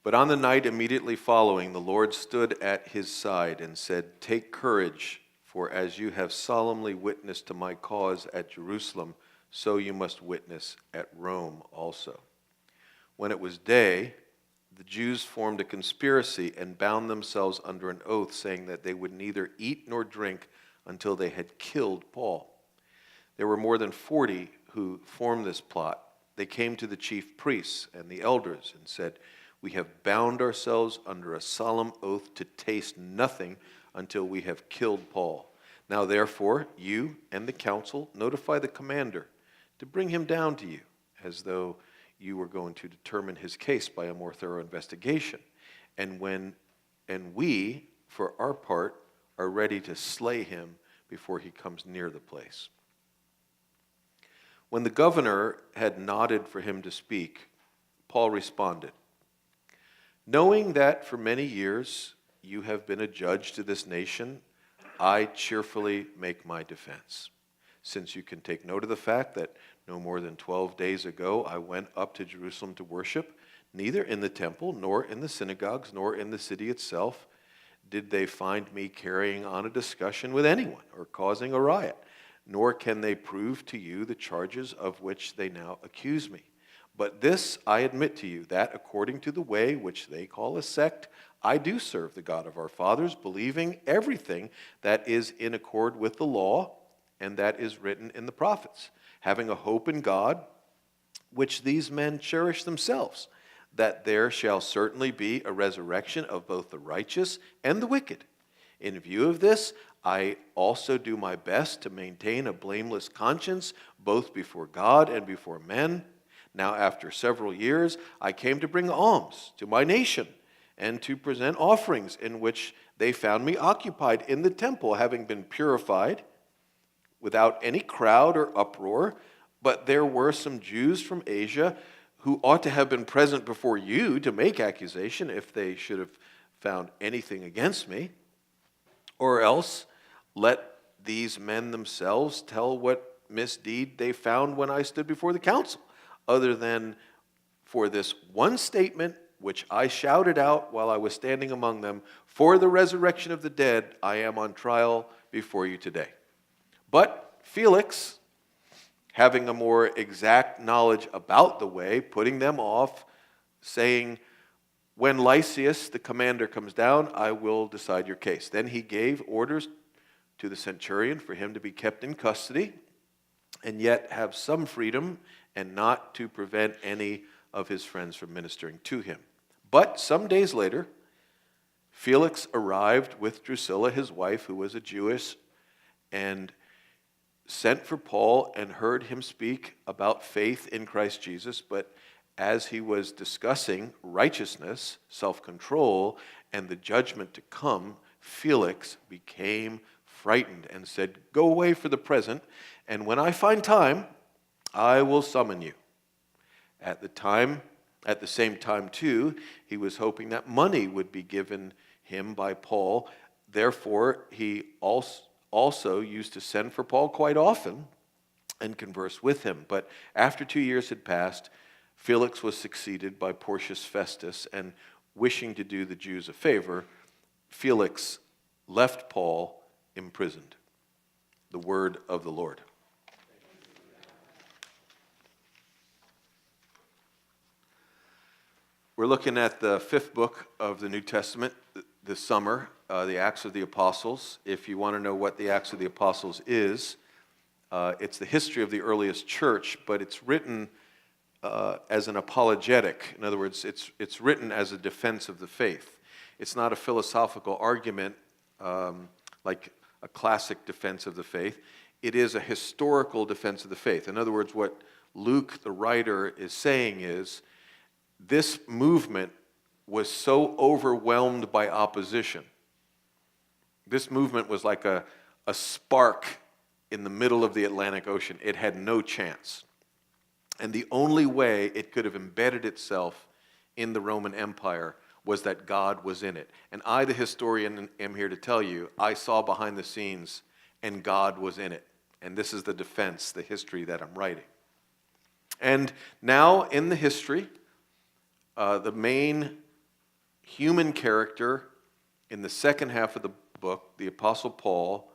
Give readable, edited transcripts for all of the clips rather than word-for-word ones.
But on the night immediately following, the Lord stood at his side and said, "Take courage, for as you have solemnly witnessed to my cause at Jerusalem, so you must witness at Rome also." When it was day, the Jews formed a conspiracy and bound themselves under an oath, saying that they would neither eat nor drink until they had killed Paul. There were more than 40 who formed this plot. They came to the chief priests and the elders and said, "We have bound ourselves under a solemn oath to taste nothing until we have killed Paul. Now therefore, you and the council notify the commander to bring him down to you, as though you were going to determine his case by a more thorough investigation. And we, for our part, are ready to slay him before he comes near the place." When the governor had nodded for him to speak, Paul responded, "Knowing that for many years you have been a judge to this nation, I cheerfully make my defense. Since you can take note of the fact that no more than 12 days ago I went up to Jerusalem to worship, neither in the temple, nor in the synagogues, nor in the city itself did they find me carrying on a discussion with anyone or causing a riot, nor can they prove to you the charges of which they now accuse me. But this I admit to you, that according to the way which they call a sect, I do serve the God of our fathers, believing everything that is in accord with the law and that is written in the prophets, having a hope in God, which these men cherish themselves, that there shall certainly be a resurrection of both the righteous and the wicked. In view of this, I also do my best to maintain a blameless conscience, both before God and before men. Now, after several years, I came to bring alms to my nation and to present offerings, in which they found me occupied in the temple, having been purified without any crowd or uproar. But there were some Jews from Asia who ought to have been present before you to make accusation if they should have found anything against me. Or else let these men themselves tell what misdeed they found when I stood before the council, other than for this one statement which I shouted out while I was standing among them, for the resurrection of the dead I am on trial before you today. But Felix, having a more exact knowledge about the way, putting them off, saying, when Lysias, the commander, comes down, I will decide your case. Then he gave orders to the centurion for him to be kept in custody and yet have some freedom, and not to prevent any of his friends from ministering to him. But some days later, Felix arrived with Drusilla, his wife, who was a Jewess, and sent for Paul and heard him speak about faith in Christ Jesus. But as he was discussing righteousness, self-control, and the judgment to come, Felix became frightened and said, "Go away for the present, and when I find time, I will summon you." At the same time, too, he was hoping that money would be given him by Paul. Therefore, he also used to send for Paul quite often and converse with him. But after 2 years had passed, Felix was succeeded by Porcius Festus, and wishing to do the Jews a favor, Felix left Paul imprisoned. The word of the Lord. We're looking at the fifth book of the New Testament this summer, the Acts of the Apostles. If you want to know what the Acts of the Apostles is, it's the history of the earliest church, but it's written as an apologetic. In other words, it's written as a defense of the faith. It's not a philosophical argument like a classic defense of the faith. It is a historical defense of the faith. In other words, what Luke, the writer, is saying is, this movement was so overwhelmed by opposition. This movement was like a spark in the middle of the Atlantic Ocean. It had no chance. And the only way it could have embedded itself in the Roman Empire was that God was in it. And I, the historian, am here to tell you, I saw behind the scenes, and God was in it. And this is the defense, the history that I'm writing. And now in the history, the main human character in the second half of the book, the Apostle Paul,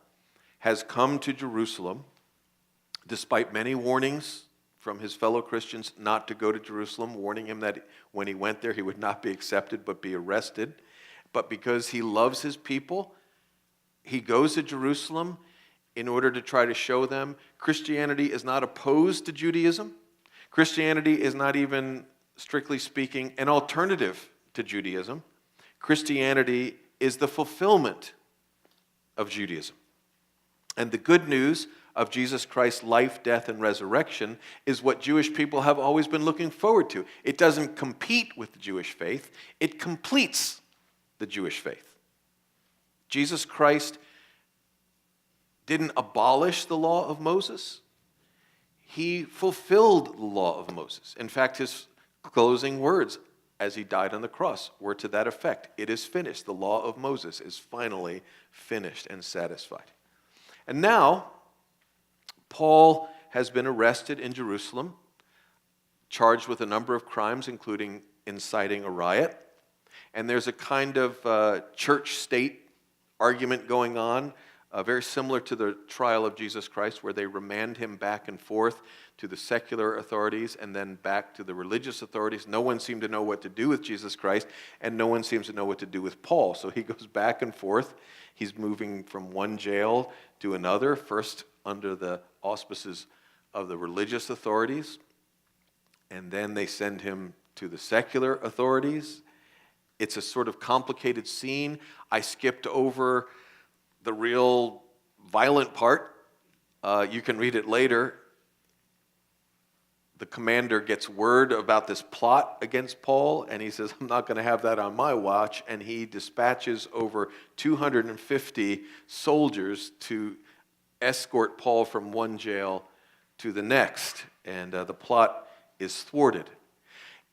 has come to Jerusalem despite many warnings from his fellow Christians not to go to Jerusalem, warning him that when he went there he would not be accepted but be arrested. But because he loves his people, he goes to Jerusalem in order to try to show them Christianity is not opposed to Judaism. Christianity is not even, strictly speaking, an alternative to Judaism. Christianity is the fulfillment of Judaism. And the good news of Jesus Christ's life, death, and resurrection is what Jewish people have always been looking forward to. It doesn't compete with the Jewish faith. It completes the Jewish faith. Jesus Christ didn't abolish the law of Moses. He fulfilled the law of Moses. In fact, his closing words as he died on the cross were to that effect. It is finished. The law of Moses is finally finished and satisfied. And now, Paul has been arrested in Jerusalem, charged with a number of crimes, including inciting a riot. And there's a kind of church-state argument going on, very similar to the trial of Jesus Christ, where they remand him back and forth to the secular authorities and then back to the religious authorities. No one seemed to know what to do with Jesus Christ, and no one seems to know what to do with Paul. So he goes back and forth. He's moving from one jail to another, first under the auspices of the religious authorities, and then they send him to the secular authorities. It's a sort of complicated scene. I skipped over the real violent part. You can read it later. The commander gets word about this plot against Paul, and he says, I'm not going to have that on my watch, and he dispatches over 250 soldiers to escort Paul from one jail to the next, and the plot is thwarted.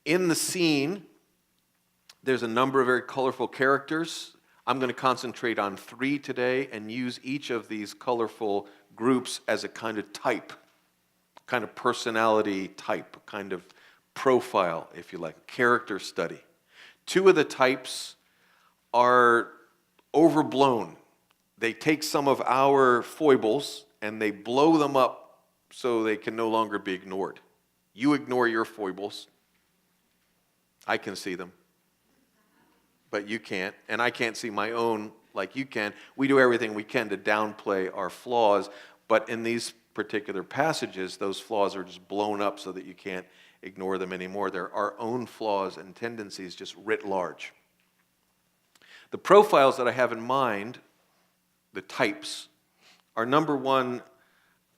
In the scene, there's a number of very colorful characters. I'm going to concentrate on 3 today and use each of these colorful groups as a kind of type, kind of personality type, kind of profile, if you like, character study. 2 of the types are overblown. They take some of our foibles and they blow them up so they can no longer be ignored. You ignore your foibles. I can see them, but you can't, and I can't see my own like you can. We do everything we can to downplay our flaws, but in these particular passages, those flaws are just blown up so that you can't ignore them anymore. They're our own flaws and tendencies just writ large. The profiles that I have in mind, the types, are number 1,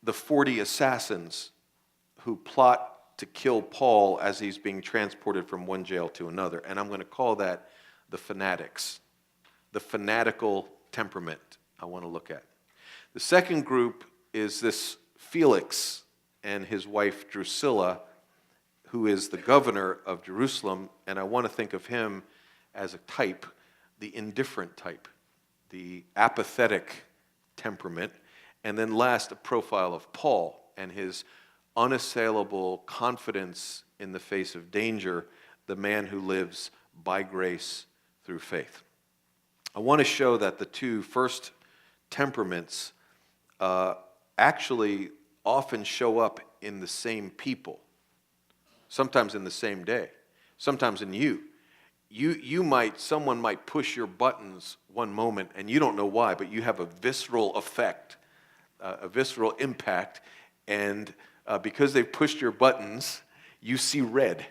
the 40 assassins who plot to kill Paul as he's being transported from one jail to another. And I'm going to call that the fanatics, the fanatical temperament I want to look at. The second group is this Felix and his wife Drusilla, who is the governor of Jerusalem, and I want to think of him as a type, the indifferent type, the apathetic temperament, and then last, a profile of Paul and his unassailable confidence in the face of danger, the man who lives by grace through faith. I want to show that the 2 first temperaments actually often show up in the same people, sometimes in the same day, sometimes in you. Someone might push your buttons one moment and you don't know why, but you have a visceral effect, a visceral impact, and because they've pushed your buttons, you see red.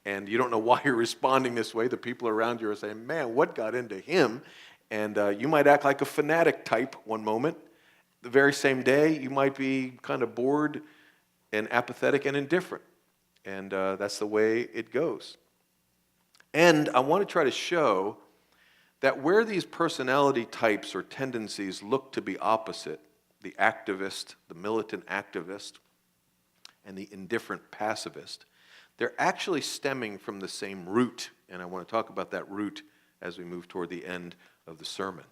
And you don't know why you're responding this way. The people around you are saying, man, what got into him? And you might act like a fanatic type one moment. The very same day, you might be kind of bored and apathetic and indifferent. And that's the way it goes. And I want to try to show that where these personality types or tendencies look to be opposite, the activist, the militant activist, and the indifferent pacifist, they're actually stemming from the same root, and I want to talk about that root as we move toward the end of the sermon.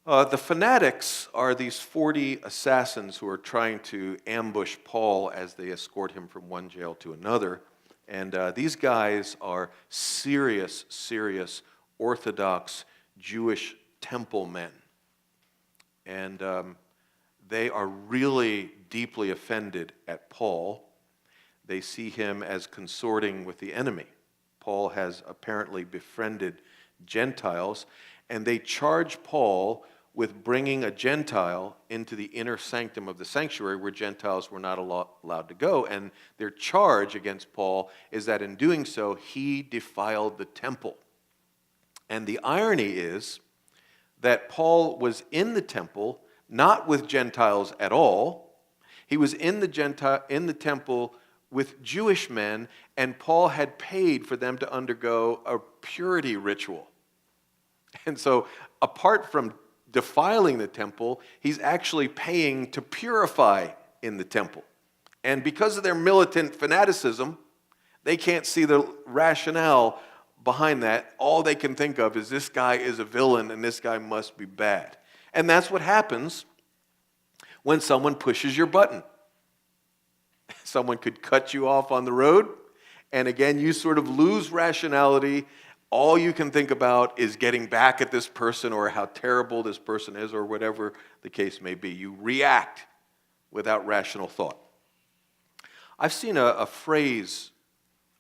The fanatics are these 40 assassins who are trying to ambush Paul as they escort him from one jail to another, And these guys are serious, serious Orthodox Jewish temple men. And they are really deeply offended at Paul. They see him as consorting with the enemy. Paul has apparently befriended Gentiles, and they charge Paul with bringing a Gentile into the inner sanctum of the sanctuary where Gentiles were not allowed to go. And their charge against Paul is that in doing so, he defiled the temple. And the irony is that Paul was in the temple, not with Gentiles at all. He was in the temple with Jewish men, and Paul had paid for them to undergo a purity ritual. And so, apart from defiling the temple, he's actually paying to purify in the temple. And because of their militant fanaticism, they can't see the rationale behind that. All they can think of is this guy is a villain and this guy must be bad. And that's what happens when someone pushes your button. Someone could cut you off on the road, and again, you sort of lose rationality. All you can think about is getting back at this person or how terrible this person is or whatever the case may be. You react without rational thought. I've seen a phrase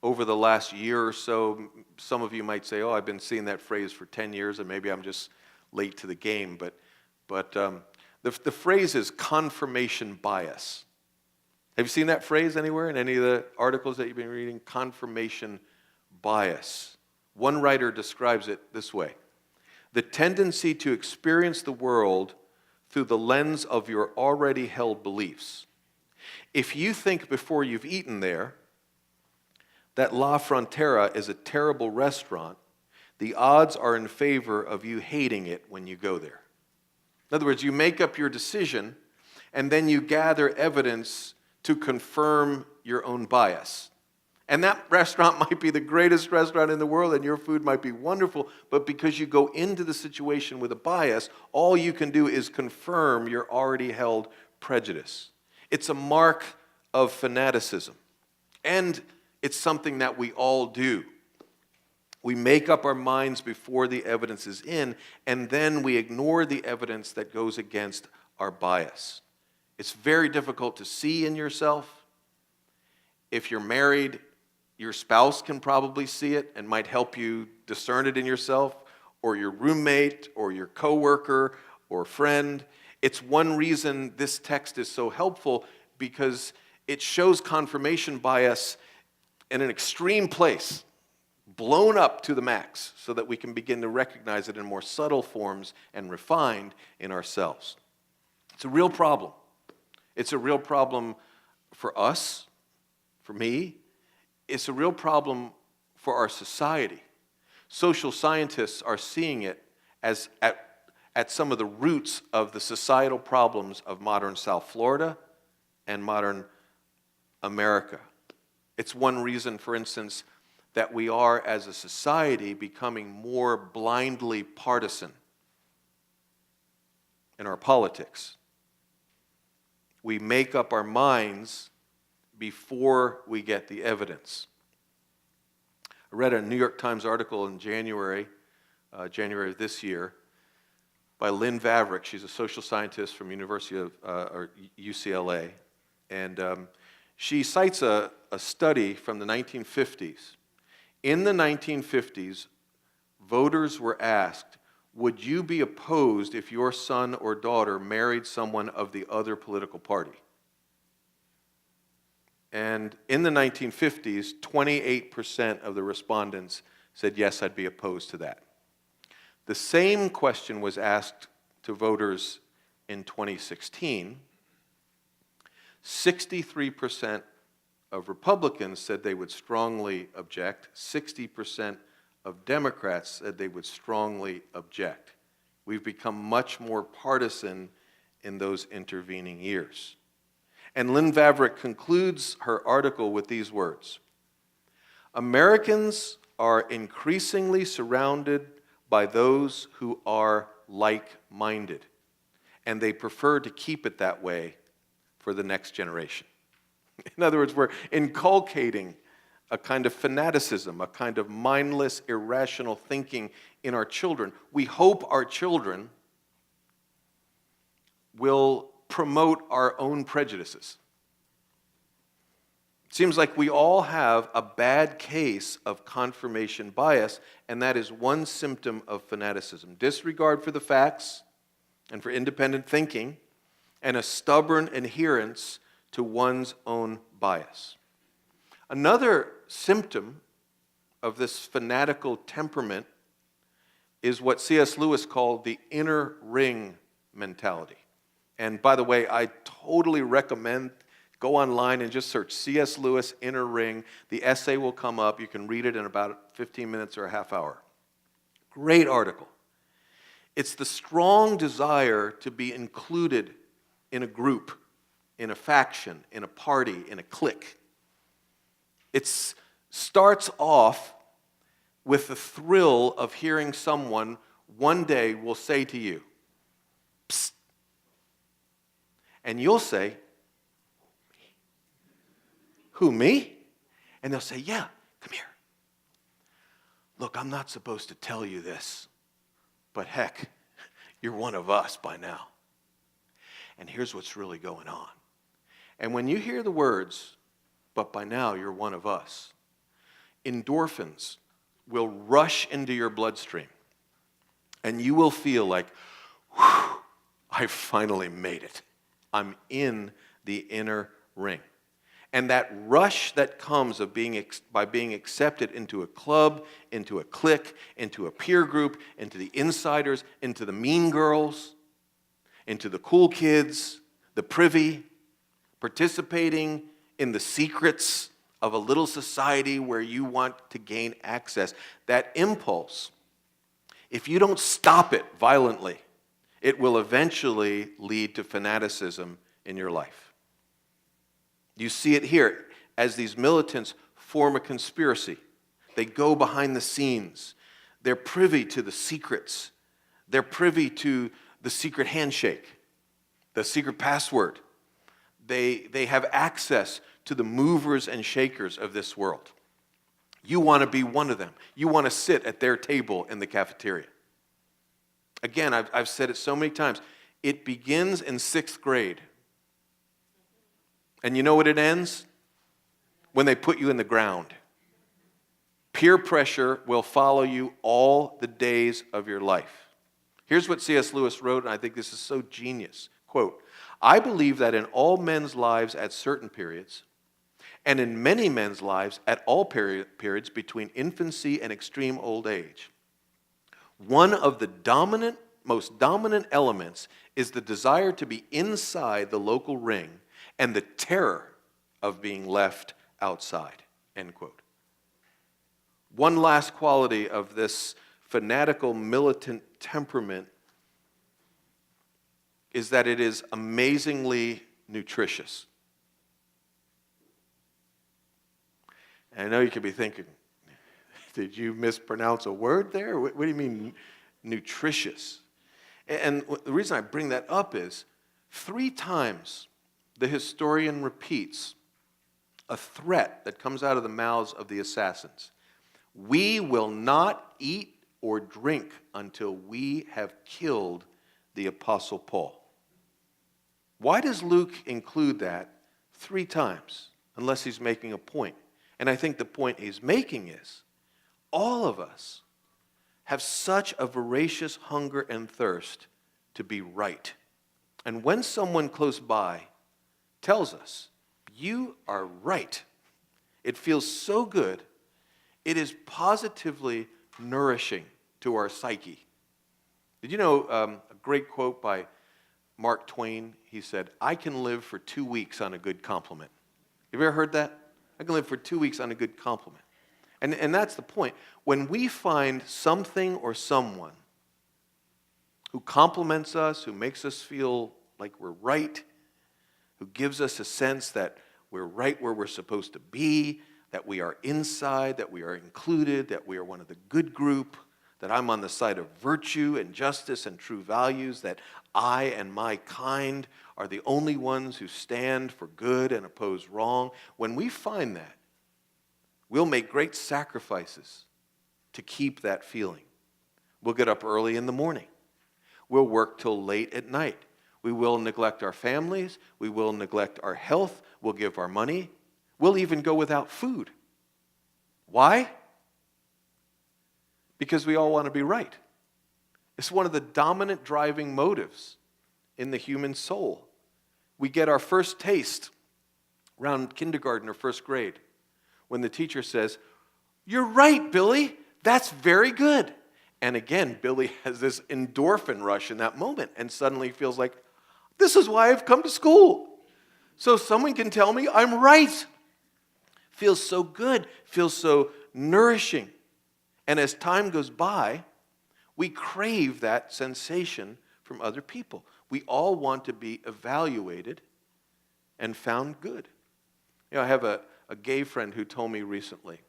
over the last year or so. Some of you might say, oh, I've been seeing that phrase for 10 years and maybe I'm just late to the game. But the phrase is confirmation bias. Have you seen that phrase anywhere in any of the articles that you've been reading? Confirmation bias. One writer describes it this way: the tendency to experience the world through the lens of your already held beliefs. If you think before you've eaten there that La Frontera is a terrible restaurant, the odds are in favor of you hating it when you go there. In other words, you make up your decision and then you gather evidence to confirm your own bias. And that restaurant might be the greatest restaurant in the world and your food might be wonderful, but because you go into the situation with a bias, all you can do is confirm your already held prejudice. It's a mark of fanaticism. And it's something that we all do. We make up our minds before the evidence is in, and then we ignore the evidence that goes against our bias. It's very difficult to see in yourself. If you're married, your spouse can probably see it and might help you discern it in yourself, or your roommate, or your coworker, or friend. It's one reason this text is so helpful, because it shows confirmation bias in an extreme place, blown up to the max, so that we can begin to recognize it in more subtle forms and refined in ourselves. It's a real problem. It's a real problem for us, for me. It's a real problem for our society. Social scientists are seeing it as at some of the roots of the societal problems of modern South Florida and modern America. It's one reason, for instance, that we are, as a society, becoming more blindly partisan in our politics. We make up our minds before we get the evidence. I read a New York Times article in January of this year, by Lynn Vavreck. She's a social scientist from University of UCLA, and she cites a study from the 1950s. In the 1950s, voters were asked, would you be opposed if your son or daughter married someone of the other political party? And in the 1950s, 28% of the respondents said, yes, I'd be opposed to that. The same question was asked to voters in 2016. 63% of Republicans said they would strongly object. 60% of Democrats said they would strongly object. We've become much more partisan in those intervening years. And Lynn Vavreck concludes her article with these words: Americans are increasingly surrounded by those who are like-minded, and they prefer to keep it that way for the next generation. In other words, we're inculcating a kind of fanaticism, a kind of mindless, irrational thinking in our children. We hope our children will promote our own prejudices. It seems like we all have a bad case of confirmation bias, and that is one symptom of fanaticism. Disregard for the facts and for independent thinking, and a stubborn adherence to one's own bias. Another symptom of this fanatical temperament is what C.S. Lewis called the inner ring mentality. And by the way, I totally recommend go online and just search C.S. Lewis inner ring. The essay will come up. You can read it in about 15 minutes or a half hour. Great article. It's the strong desire to be included in a group, in a faction, in a party, in a clique. It starts off with the thrill of hearing someone one day will say to you, "Psst." And you'll say, "Who, me?" And they'll say, "Yeah, come here. Look, I'm not supposed to tell you this, but heck, you're one of us by now. And here's what's really going on." And when you hear the words, "but by now you're one of us," endorphins will rush into your bloodstream. And you will feel like, whew, I finally made it. I'm in the inner ring. And that rush that comes of by being accepted into a club, into a clique, into a peer group, into the insiders, into the mean girls, into the cool kids, the privy, participating in the secrets of a little society where you want to gain access, that impulse, if you don't stop it violently, it will eventually lead to fanaticism in your life. You see it here as these militants form a conspiracy. They go behind the scenes. They're privy to the secrets. They're privy to the secret handshake, the secret password. They have access to the movers and shakers of this world. You want to be one of them. You want to sit at their table in the cafeteria. Again, I've said it so many times. It begins in 6th grade. And you know what it ends? When they put you in the ground. Peer pressure will follow you all the days of your life. Here's what C.S. Lewis wrote, and I think this is so genius. Quote, "I believe that in all men's lives at certain periods, and in many men's lives at all periods between infancy and extreme old age, one of the most dominant elements is the desire to be inside the local ring and the terror of being left outside." End quote. One last quality of this fanatical militant temperament is that it is amazingly nutritious. And I know you could be thinking, did you mispronounce a word there? What do you mean nutritious? And the reason I bring that up is 3 times the historian repeats a threat that comes out of the mouths of the assassins. "We will not eat or drink until we have killed the Apostle Paul." Why does Luke include that 3 times, unless he's making a point? And I think the point he's making is, all of us have such a voracious hunger and thirst to be right. And when someone close by tells us, "You are right," it feels so good. It is positively nourishing to our psyche. Did you know a great quote by Mark Twain? He said, "I can live for 2 weeks on a good compliment." Have you ever heard that? I can live for 2 weeks on a good compliment. And that's the point. When we find something or someone who compliments us, who makes us feel like we're right, who gives us a sense that we're right where we're supposed to be, that we are inside, that we are included, that we are one of the good group, that I'm on the side of virtue and justice and true values, that I and my kind are the only ones who stand for good and oppose wrong. When we find that, We'll make great sacrifices to keep that feeling. We'll get up early in the morning. We'll work till late at night. We will neglect our families. We will neglect our health. We'll give our money. We'll even go without food. Why? Because we all want to be right. It's one of the dominant driving motives in the human soul. We get our first taste around kindergarten or first grade when the teacher says, "You're right, Billy. That's very good." And again, Billy has this endorphin rush in that moment and suddenly feels like, this is why I've come to school. So someone can tell me I'm right. Feels so good, feels so nourishing. And as time goes by, we crave that sensation from other people. We all want to be evaluated and found good. I have a gay friend who told me recently,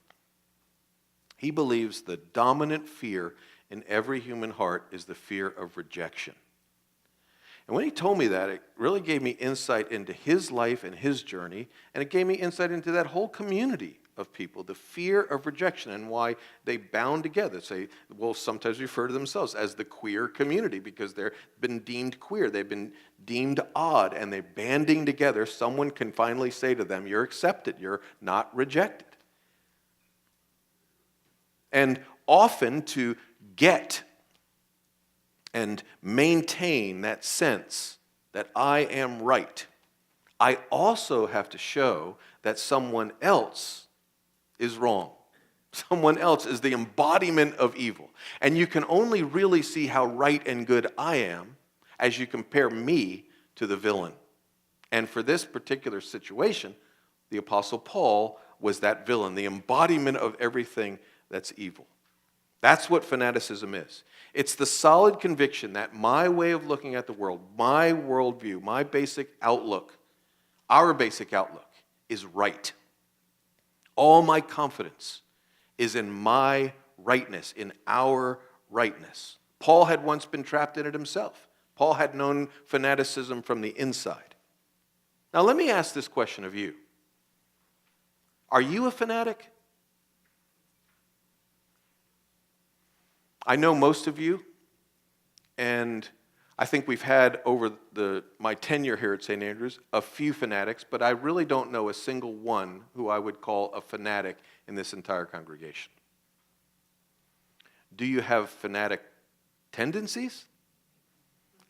he believes the dominant fear in every human heart is the fear of rejection. And when he told me that, it really gave me insight into his life and his journey, and it gave me insight into that whole community of people, the fear of rejection and why they bound together. Will sometimes refer to themselves as the queer community because they've been deemed queer, they've been deemed odd, and they're banding together. Someone can finally say to them, "You're accepted, you're not rejected." And often to get and maintain that sense that I am right, I also have to show that someone else is wrong. Someone else is the embodiment of evil. And you can only really see how right and good I am as you compare me to the villain. And for this particular situation, the Apostle Paul was that villain, the embodiment of everything that's evil. That's what fanaticism is. It's the solid conviction that my way of looking at the world, my worldview, my basic outlook, our basic outlook is right. All my confidence is in my rightness, in our rightness. Paul had once been trapped in it himself. Paul had known fanaticism from the inside. Now let me ask this question of you. Are you a fanatic? I know most of you, and I think we've had over my tenure here at St. Andrews a few fanatics, but I really don't know a single one who I would call a fanatic in this entire congregation. Do you have fanatic tendencies?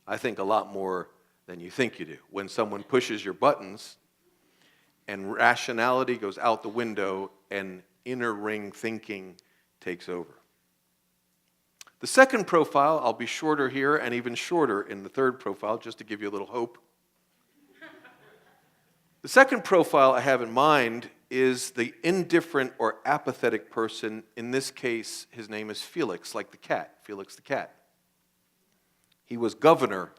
I think a lot more than you think you do. When someone pushes your buttons and rationality goes out the window and inner ring thinking takes over. The second profile, I'll be shorter here and even shorter in the third profile, just to give you a little hope. The second profile I have in mind is the indifferent or apathetic person. In this case, his name is Felix, like the cat, Felix the cat. He was governor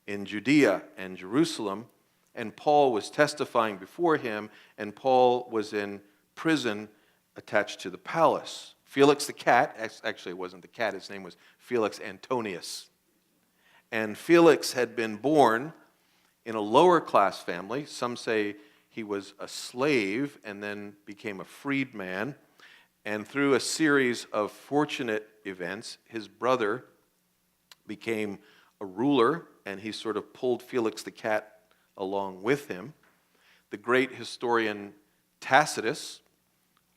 in Judea and Jerusalem, and Paul was testifying before him, and Paul was in prison attached to the palace. Felix the cat, actually it wasn't the cat, his name was Felix Antonius. And Felix had been born in a lower class family. Some say he was a slave and then became a freedman. And through a series of fortunate events, his brother became a ruler, and he sort of pulled Felix the cat along with him. The great historian Tacitus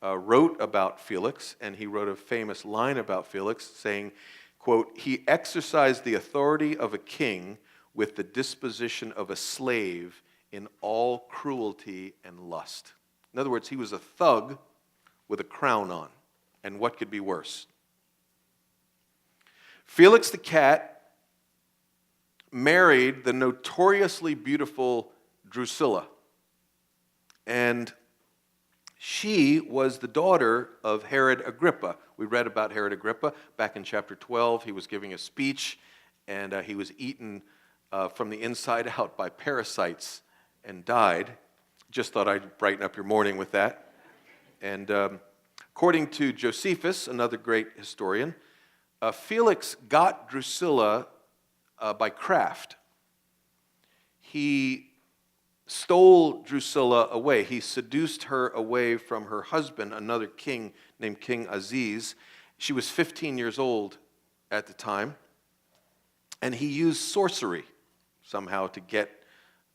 wrote about Felix, and he wrote a famous line about Felix saying, quote, "He exercised the authority of a king with the disposition of a slave in all cruelty and lust." In other words, he was a thug with a crown on, and what could be worse? Felix the cat married the notoriously beautiful Drusilla, and she was the daughter of Herod Agrippa. We read about Herod Agrippa back in chapter 12. He was giving a speech, and he was eaten from the inside out by parasites and died. Just thought I'd brighten up your morning with that. And according to Josephus, another great historian, Felix got Drusilla by craft. He stole Drusilla away. He seduced her away from her husband, another king named King Aziz. She was 15 years old at the time. And he used sorcery somehow to get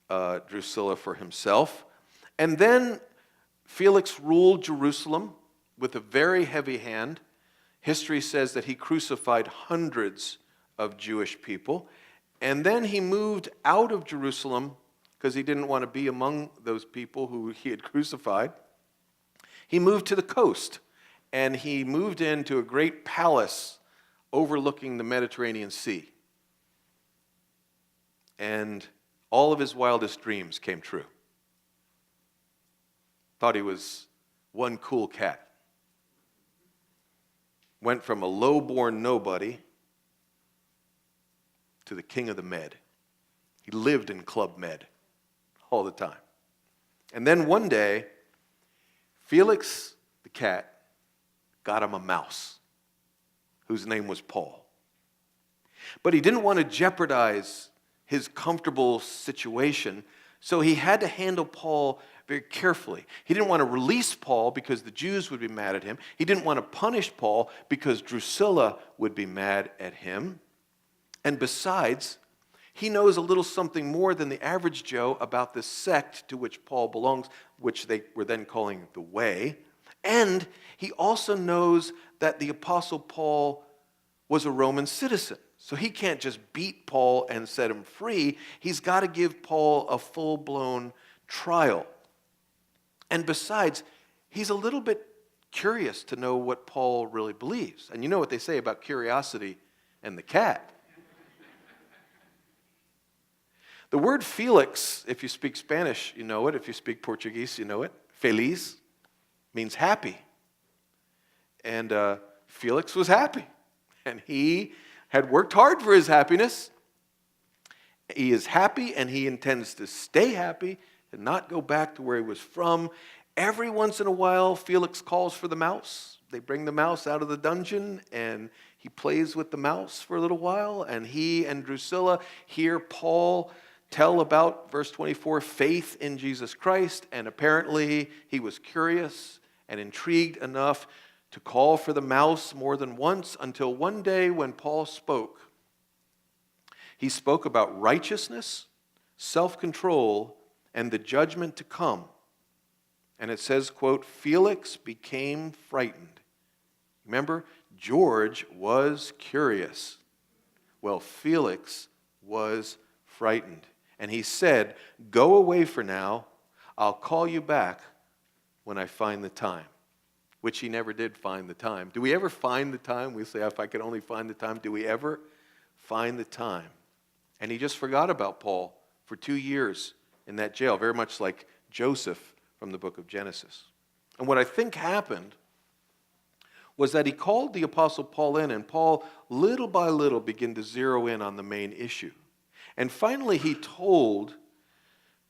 Drusilla for himself. And then Felix ruled Jerusalem with a very heavy hand. History says that he crucified hundreds of Jewish people. And then he moved out of Jerusalem because he didn't want to be among those people who he had crucified. He moved to the coast, and he moved into a great palace overlooking the Mediterranean Sea. And all of his wildest dreams came true. Thought he was one cool cat. Went from a low-born nobody to the king of the Med. He lived in Club Med all the time. And then one day, Felix the cat got him a mouse whose name was Paul. But he didn't want to jeopardize his comfortable situation, so he had to handle Paul very carefully. He didn't want to release Paul because the Jews would be mad at him. He didn't want to punish Paul because Drusilla would be mad at him. And besides, he knows a little something more than the average Joe about this sect to which Paul belongs, which they were then calling the Way. And he also knows that the Apostle Paul was a Roman citizen. So he can't just beat Paul and set him free. He's got to give Paul a full-blown trial. And besides, he's a little bit curious to know what Paul really believes. And you know what they say about curiosity and the cat. The word Felix, if you speak Spanish, you know it. If you speak Portuguese, you know it. Feliz means happy. And Felix was happy. And he had worked hard for his happiness. He is happy, and he intends to stay happy and not go back to where he was from. Every once in a while, Felix calls for the mouse. They bring the mouse out of the dungeon, and he plays with the mouse for a little while. And he and Drusilla hear Paul tell about, verse 24, faith in Jesus Christ. And apparently, he was curious and intrigued enough to call for the mouse more than once, until one day when Paul spoke, he spoke about righteousness, self-control, and the judgment to come. And it says, quote, Felix became frightened. Remember, George was curious. Well, Felix was frightened. And he said, go away for now. I'll call you back when I find the time. Which he never did find the time. Do we ever find the time? We say, if I could only find the time. Do we ever find the time? And he just forgot about Paul for 2 years in that jail, very much like Joseph from the book of Genesis. And what I think happened was that he called the Apostle Paul in, and Paul, little by little, began to zero in on the main issue. And finally, he told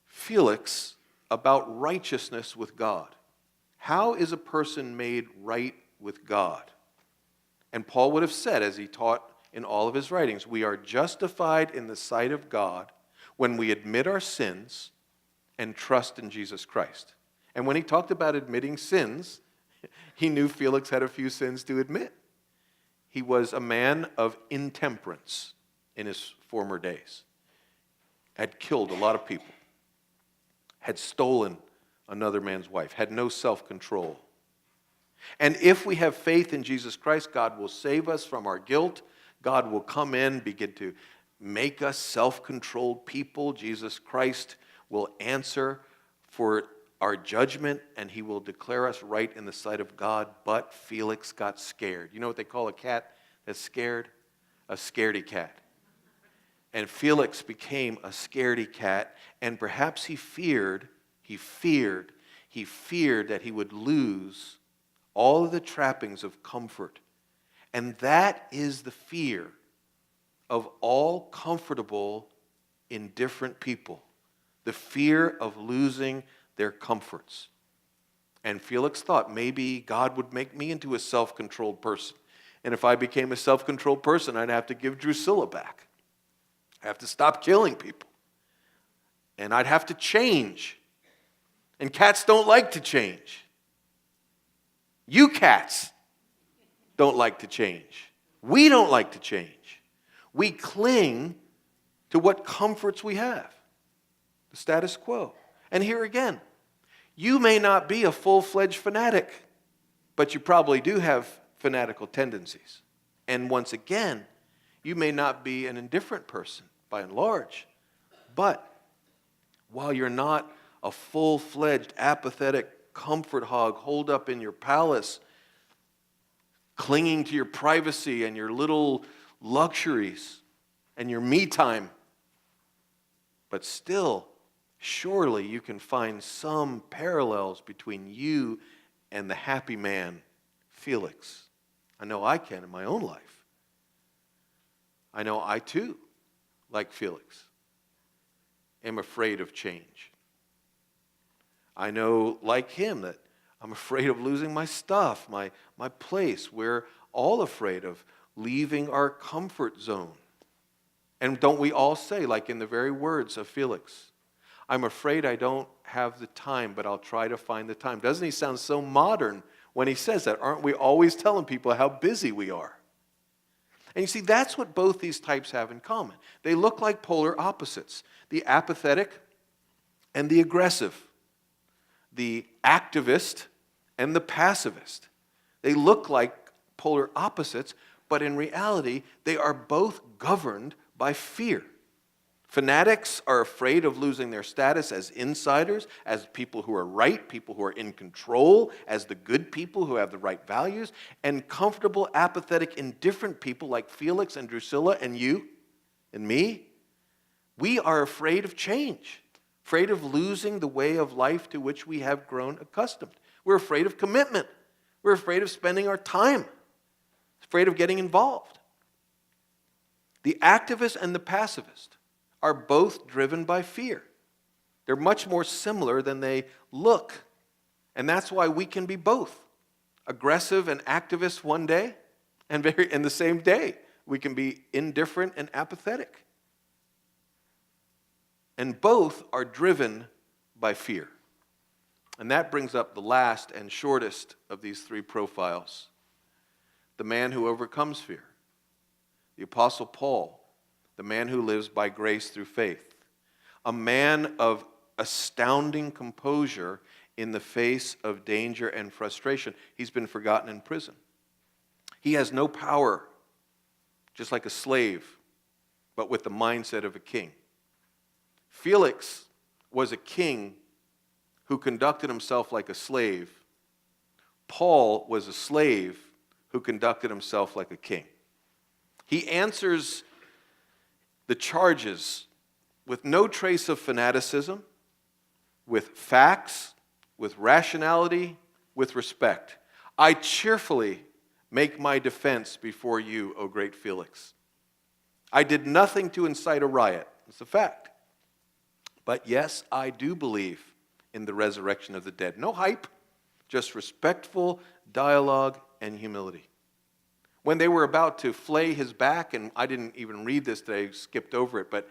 Felix about righteousness with God. How is a person made right with God? And Paul would have said, as he taught in all of his writings, we are justified in the sight of God when we admit our sins and trust in Jesus Christ. And when he talked about admitting sins, he knew Felix had a few sins to admit. He was a man of intemperance in his former days, had killed a lot of people, had stolen another man's wife, had no self-control. And if we have faith in Jesus Christ, God will save us from our guilt. God will come in, begin to make us self-controlled people. Jesus Christ will answer for our judgment, and he will declare us right in the sight of God. But Felix got scared. You know what they call a cat that's scared? A scaredy cat. And Felix became a scaredy cat, and perhaps he feared that he would lose all of the trappings of comfort. And that is the fear of all comfortable, indifferent people. The fear of losing their comforts. And Felix thought maybe God would make me into a self-controlled person. And if I became a self-controlled person, I'd have to give Drusilla back. I have to stop killing people. and I'd have to change. And cats don't like to change. You cats don't like to change. We don't like to change. We cling to what comforts we have, the status quo. And here again, you may not be a full-fledged fanatic, but you probably do have fanatical tendencies. And once again, you may not be an indifferent person by and large, but while you're not a full-fledged, apathetic comfort hog holed up in your palace, clinging to your privacy and your little luxuries and your me time, but still, surely you can find some parallels between you and the happy man, Felix. I know I can in my own life. I know I too, like Felix, am afraid of change. I know, like him, that I'm afraid of losing my stuff, my place. We're all afraid of leaving our comfort zone. And don't we all say, like in the very words of Felix, I'm afraid I don't have the time, but I'll try to find the time. Doesn't he sound so modern when he says that? Aren't we always telling people how busy we are? And you see, that's what both these types have in common. They look like polar opposites. The apathetic and the aggressive. The activist and the pacifist. They look like polar opposites, but in reality, they are both governed by fear. Fanatics are afraid of losing their status as insiders, as people who are right, people who are in control, as the good people who have the right values, and comfortable, apathetic, indifferent people like Felix and Drusilla and you and me. We are afraid of change, afraid of losing the way of life to which we have grown accustomed. We're afraid of commitment. We're afraid of spending our time, afraid of getting involved. The activist and the pacifist are both driven by fear. They're much more similar than they look. And that's why we can be both. Aggressive and activist one day, and in the same day, we can be indifferent and apathetic. And both are driven by fear. And that brings up the last and shortest of these three profiles. The man who overcomes fear. The Apostle Paul, the man who lives by grace through faith. A man of astounding composure in the face of danger and frustration. He's been forgotten in prison. He has no power, just like a slave, but with the mindset of a king. Felix was a king who conducted himself like a slave. Paul was a slave who conducted himself like a king. He answers the charges with no trace of fanaticism, with facts, with rationality, with respect. I cheerfully make my defense before you, O great Felix. I did nothing to incite a riot. It's a fact. But yes, I do believe in the resurrection of the dead. No hype, just respectful dialogue and humility. When they were about to flay his back, and I didn't even read this today, skipped over it, but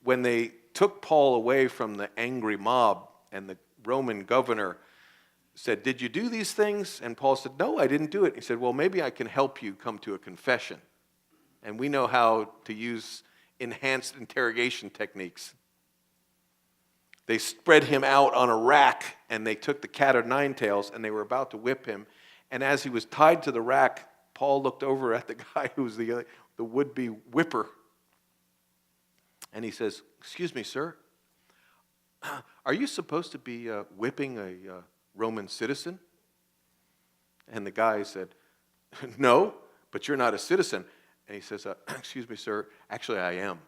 when they took Paul away from the angry mob and the Roman governor said, "Did you do these things?" And Paul said, "No, I didn't do it." He said, "Well, maybe I can help you come to a confession." And we know how to use enhanced interrogation techniques. They spread him out on a rack, and they took the cat o' nine tails, and they were about to whip him. And as he was tied to the rack, Paul looked over at the guy who was the would-be whipper. And he says, "Excuse me, sir, are you supposed to be whipping a Roman citizen?" And the guy said, "No, but you're not a citizen." And he says, "Excuse me, sir, actually I am."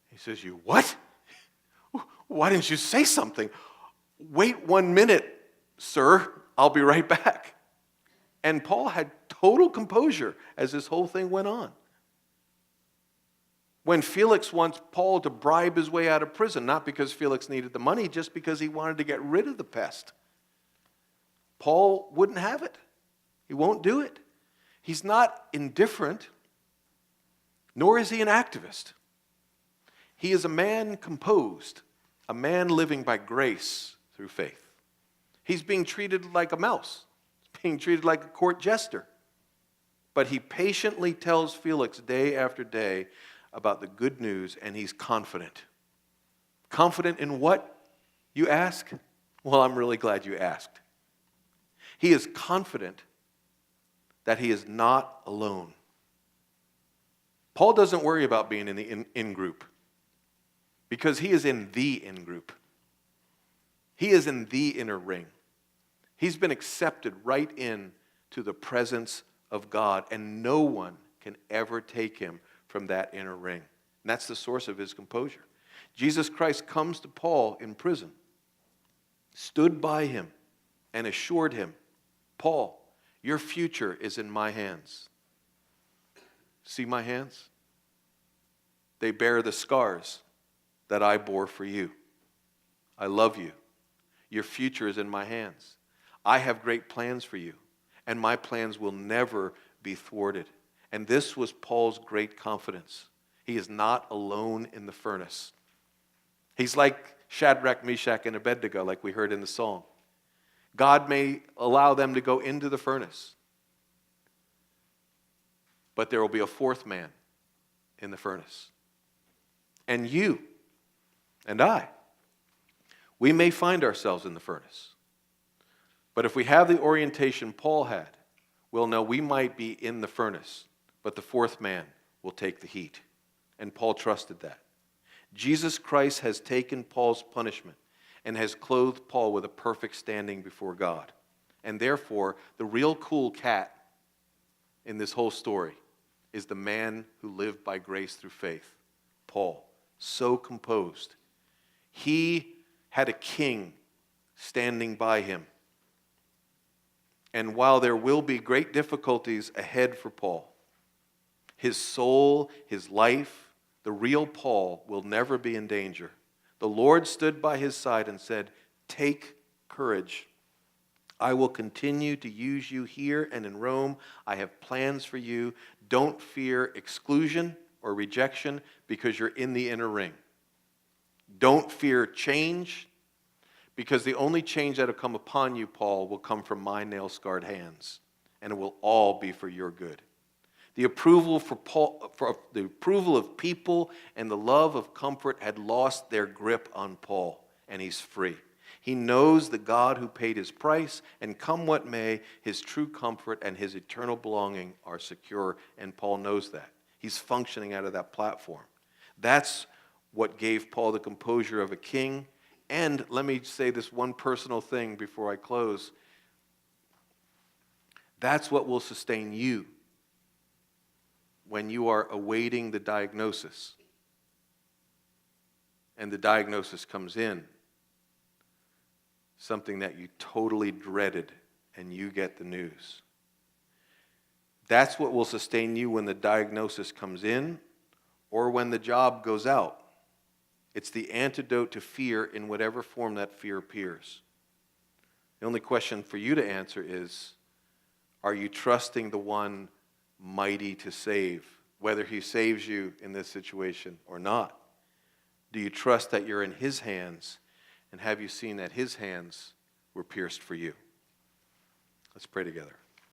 He says, "You what? Why didn't you say something?" "Wait 1 minute, sir, I'll be right back." And Paul had total composure as this whole thing went on. When Felix wants Paul to bribe his way out of prison, not because Felix needed the money, just because he wanted to get rid of the pest, Paul wouldn't have it. He won't do it. He's not indifferent, nor is he an activist. He is a man composed, a man living by grace through faith. He's being treated like a mouse. He's being treated like a court jester. But he patiently tells Felix day after day about the good news, and he's confident. Confident in what, you ask? Well, I'm really glad you asked. He is confident that he is not alone. Paul doesn't worry about being in the in-group because he is in the in-group. He is in the inner ring. He's been accepted right in to the presence of God, and no one can ever take him from that inner ring. And that's the source of his composure. Jesus Christ comes to Paul in prison, stood by him, and assured him, Paul, your future is in my hands. See my hands? They bear the scars that I bore for you. I love you. Your future is in my hands. I have great plans for you, and my plans will never be thwarted. And this was Paul's great confidence. He is not alone in the furnace. He's like Shadrach, Meshach, and Abednego, like we heard in the song. God may allow them to go into the furnace, but there will be a fourth man in the furnace. And you and I, we may find ourselves in the furnace. But if we have the orientation Paul had, we'll know we might be in the furnace, but the fourth man will take the heat. And Paul trusted that. Jesus Christ has taken Paul's punishment and has clothed Paul with a perfect standing before God. And therefore, the real cool cat in this whole story is the man who lived by grace through faith, Paul, so composed. He had a king standing by him. And while there will be great difficulties ahead for Paul, his soul, his life, the real Paul will never be in danger. The Lord stood by his side and said, "Take courage. I will continue to use you here and in Rome. I have plans for you. Don't fear exclusion or rejection because you're in the inner ring. Don't fear change because the only change that will come upon you, Paul, will come from my nail-scarred hands, and it will all be for your good." The approval the approval of people and the love of comfort had lost their grip on Paul, and he's free. He knows the God who paid his price, and come what may, his true comfort and his eternal belonging are secure, and Paul knows that. He's functioning out of that platform. That's what gave Paul the composure of a king. And let me say this one personal thing before I close. That's what will sustain you when you are awaiting the diagnosis. And the diagnosis comes in, something that you totally dreaded, and you get the news. That's what will sustain you when the diagnosis comes in or when the job goes out. It's the antidote to fear in whatever form that fear appears. The only question for you to answer is, are you trusting the one mighty to save, whether he saves you in this situation or not? Do you trust that you're in his hands, and have you seen that his hands were pierced for you? Let's pray together.